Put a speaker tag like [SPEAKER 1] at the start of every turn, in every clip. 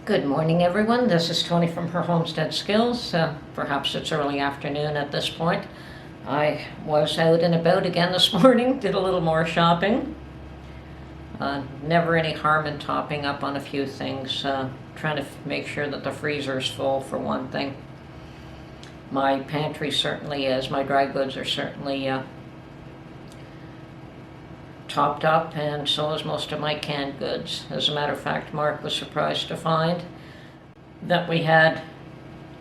[SPEAKER 1] Good morning, everyone. This is Tony from her Homestead Skills. Perhaps it's early afternoon at this point. I was out and about again this morning, did a little more shopping. Never any harm in topping up on a few things. Trying to make sure that the freezer is full, for one thing. My pantry certainly is. My dry goods are certainly topped up, and so is most of my canned goods. As a matter of fact, Mark was surprised to find that we had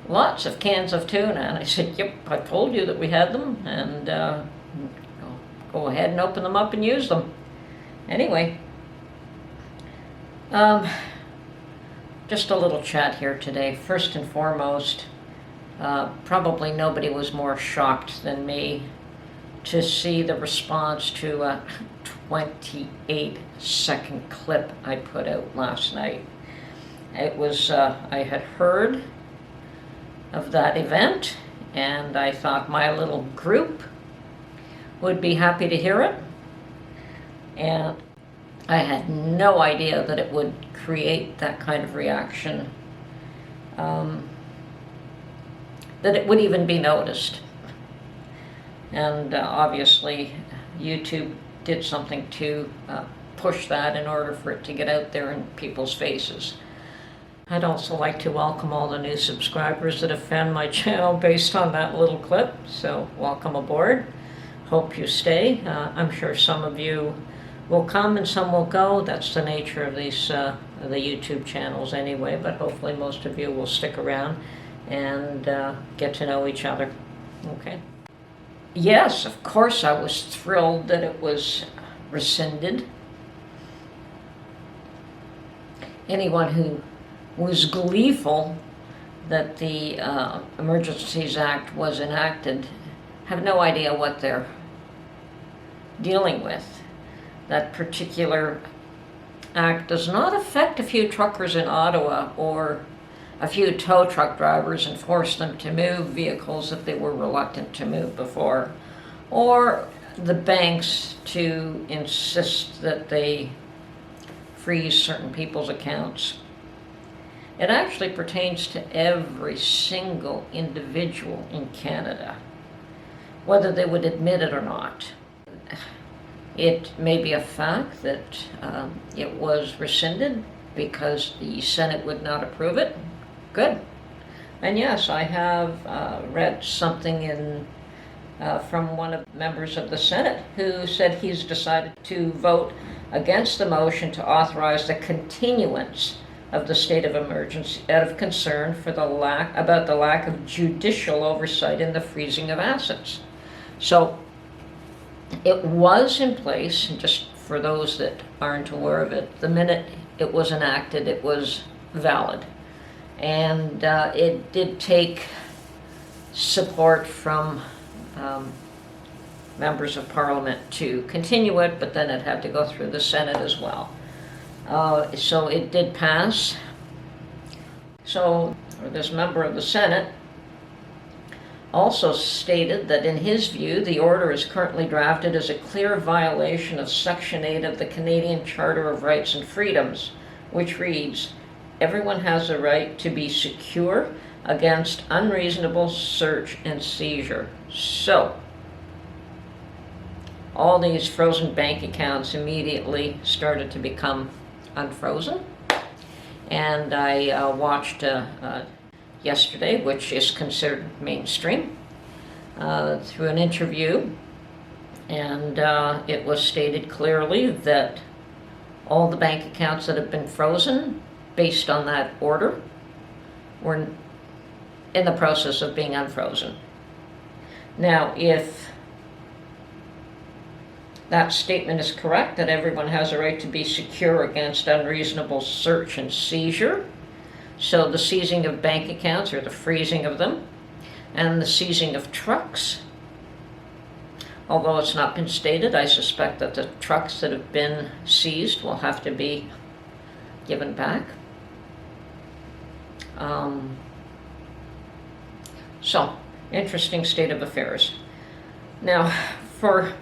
[SPEAKER 1] lots of cans of tuna, and I said, yep, I told you that we had them, and go ahead and open them up and use them. Anyway, just a little chat here today. First and foremost, probably nobody was more shocked than me to see the response to a 28-second clip I put out last night. It was, I had heard of that event, and I thought my little group would be happy to hear it. And I had no idea that it would create that kind of reaction, that it would even be noticed. And obviously YouTube did something to push that in order for it to get out there in people's faces. I'd also like to welcome all the new subscribers that have found my channel based on that little clip, so welcome aboard. Hope you stay. I'm sure some of you will come and some will go. That's the nature of these the YouTube channels anyway, but hopefully most of you will stick around and get to know each other. Okay. Yes, of course I was thrilled that it was rescinded. Anyone who was gleeful that the Emergencies Act was enacted have no idea what they're dealing with. That particular act does not affect a few truckers in Ottawa or a few tow truck drivers and force them to move vehicles that they were reluctant to move before, or the banks to insist that they freeze certain people's accounts. It actually pertains to every single individual in Canada, whether they would admit it or not. It may be a fact that it was rescinded because the Senate would not approve it. Good. And yes, I have read something from one of the members of the Senate who said he's decided to vote against the motion to authorize the continuance of the state of emergency out of concern for the lack of judicial oversight in the freezing of assets. So it was in place, and just for those that aren't aware of it, the minute it was enacted, it was valid. And it did take support from members of Parliament to continue it, but then it had to go through the Senate as well. So it did pass. So this member of the Senate also stated that in his view, the order is currently drafted as a clear violation of Section 8 of the Canadian Charter of Rights and Freedoms, which reads, "Everyone has a right to be secure against unreasonable search and seizure." So, all these frozen bank accounts immediately started to become unfrozen. And I watched yesterday, which is considered mainstream, through an interview, and it was stated clearly that all the bank accounts that have been frozen based on that order were in the process of being unfrozen. Now, if that statement is correct, that everyone has a right to be secure against unreasonable search and seizure, so the seizing of bank accounts or the freezing of them, and the seizing of trucks, although it's not been stated, I suspect that the trucks that have been seized will have to be given back. So, interesting state of affairs. Now, for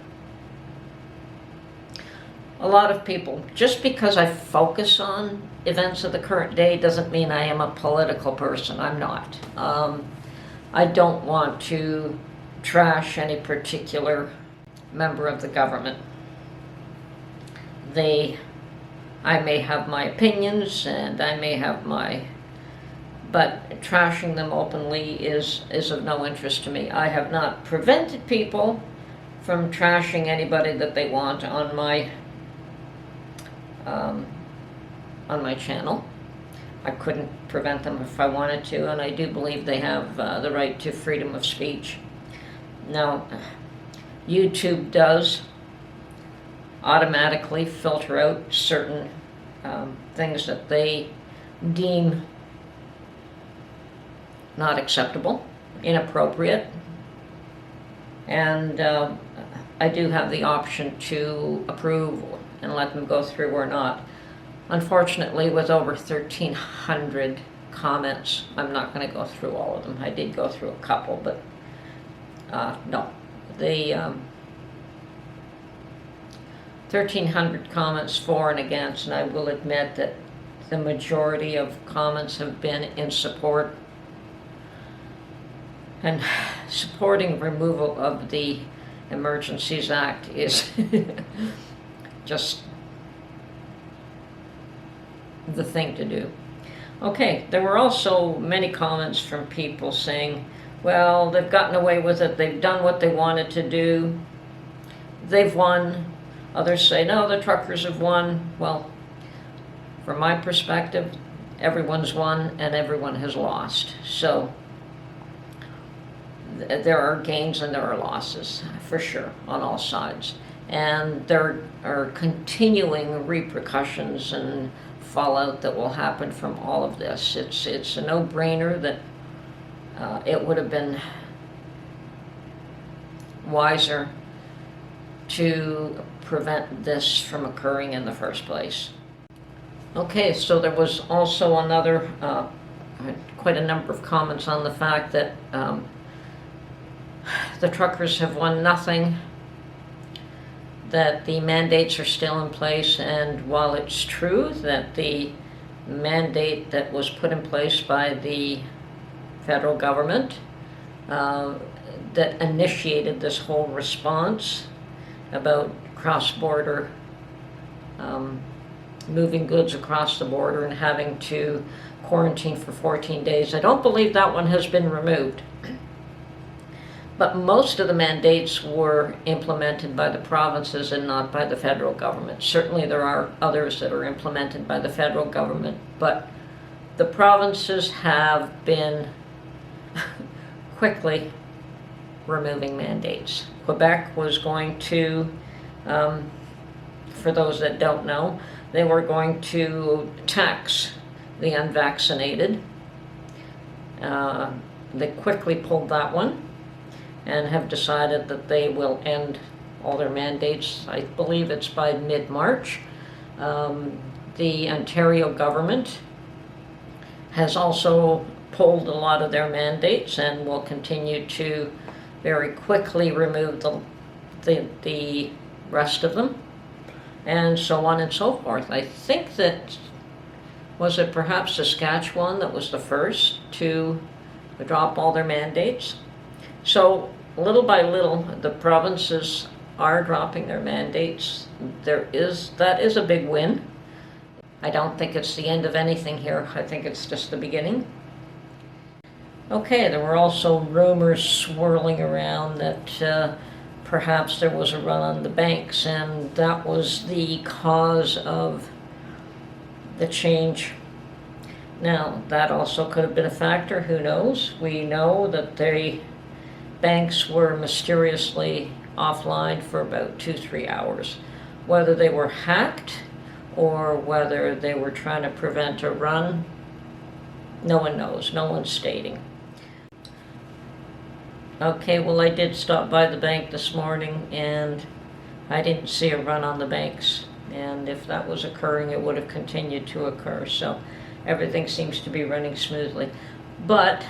[SPEAKER 1] a lot of people, just because I focus on events of the current day doesn't mean I am a political person. I'm not. I don't want to trash any particular member of the government. I may have my opinions and I may have but trashing them openly is of no interest to me. I have not prevented people from trashing anybody that they want on my channel. I couldn't prevent them if I wanted to, and I do believe they have the right to freedom of speech. Now, YouTube does automatically filter out certain things that they deem not acceptable, inappropriate, and I do have the option to approve and let them go through or not. Unfortunately, with over 1,300 comments, I'm not going to go through all of them. I did go through a couple, but no. The 1,300 comments for and against, and I will admit that the majority of comments have been in support and supporting removal of the Emergencies Act is just the thing to do. Okay, there were also many comments from people saying, well, they've gotten away with it, they've done what they wanted to do, they've won. Others say, no, the truckers have won. Well, from my perspective, everyone's won and everyone has lost. So there are gains and there are losses, for sure, on all sides. And there are continuing repercussions and fallout that will happen from all of this. It's a no-brainer that it would have been wiser to prevent this from occurring in the first place. Okay, so there was also another, quite a number of comments on the fact that the truckers have won nothing, that the mandates are still in place, and while it's true that the mandate that was put in place by the federal government that initiated this whole response about cross-border moving goods across the border and having to quarantine for 14 days, I don't believe that one has been removed. But most of the mandates were implemented by the provinces and not by the federal government. Certainly there are others that are implemented by the federal government, but the provinces have been quickly removing mandates. Quebec was going to, for those that don't know, they were going to tax the unvaccinated. They quickly pulled that one and have decided that they will end all their mandates. I believe it's by mid-March. The Ontario government has also pulled a lot of their mandates and will continue to very quickly remove the rest of them, and so on and so forth. I think that, was it perhaps Saskatchewan that was the first to drop all their mandates? So little by little, the provinces are dropping their mandates. That is a big win. I don't think it's the end of anything here. I think it's just the beginning. Okay, there were also rumors swirling around that perhaps there was a run on the banks, and that was the cause of the change. Now, that also could have been a factor, who knows? We know that the banks were mysteriously offline for about 2-3 hours. Whether they were hacked or whether they were trying to prevent a run, no one knows, no one's stating. Okay, well, I did stop by the bank this morning and I didn't see a run on the banks, and if that was occurring, it would have continued to occur. So everything seems to be running smoothly. But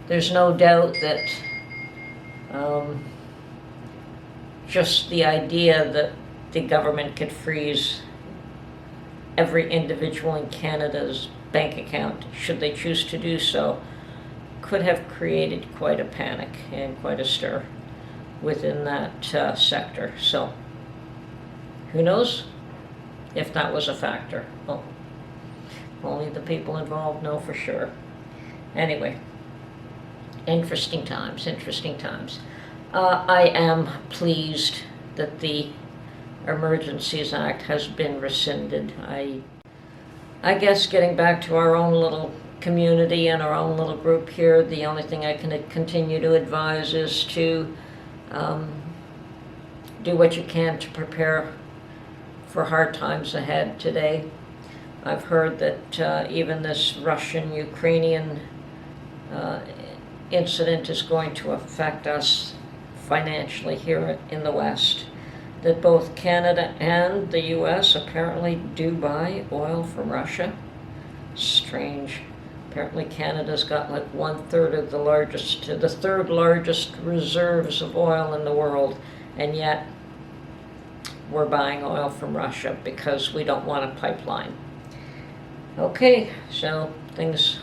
[SPEAKER 1] there's no doubt that just the idea that the government could freeze every individual in Canada's bank account, should they choose to do so, could have created quite a panic and quite a stir within that sector. So, who knows if that was a factor? Well, only the people involved know for sure. Anyway, interesting times, interesting times. I am pleased that the Emergencies Act has been rescinded. I guess getting back to our own little community and our own little group here, the only thing I can continue to advise is to do what you can to prepare for hard times ahead today. I've heard that even this Russian-Ukrainian incident is going to affect us financially here in the West, that both Canada and the US apparently do buy oil from Russia. Strange. Apparently Canada's got like 1/3 of the third largest reserves of oil in the world, and yet we're buying oil from Russia because we don't want a pipeline. Okay, so things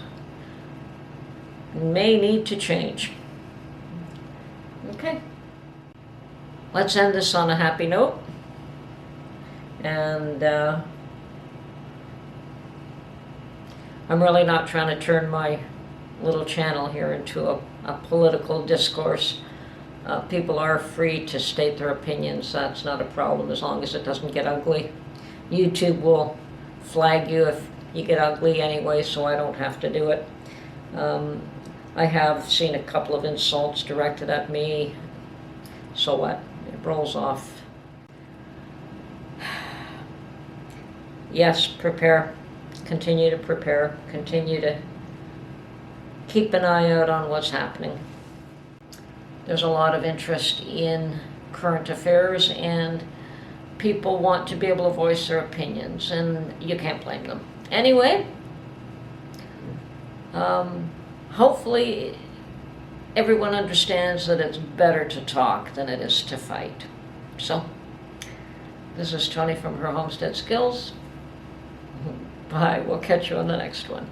[SPEAKER 1] may need to change. Okay. Let's end this on a happy note. And I'm really not trying to turn my little channel here into a political discourse. People are free to state their opinions. That's not a problem as long as it doesn't get ugly. YouTube will flag you if you get ugly anyway, so I don't have to do it. I have seen a couple of insults directed at me. So what? It rolls off. Yes, prepare. Continue to prepare. Continue to keep an eye out on what's happening. There's a lot of interest in current affairs, and people want to be able to voice their opinions, and you can't blame them. Anyway, hopefully everyone understands that it's better to talk than it is to fight. So, this is Tony from her Homestead Skills. Bye. We'll catch you on the next one.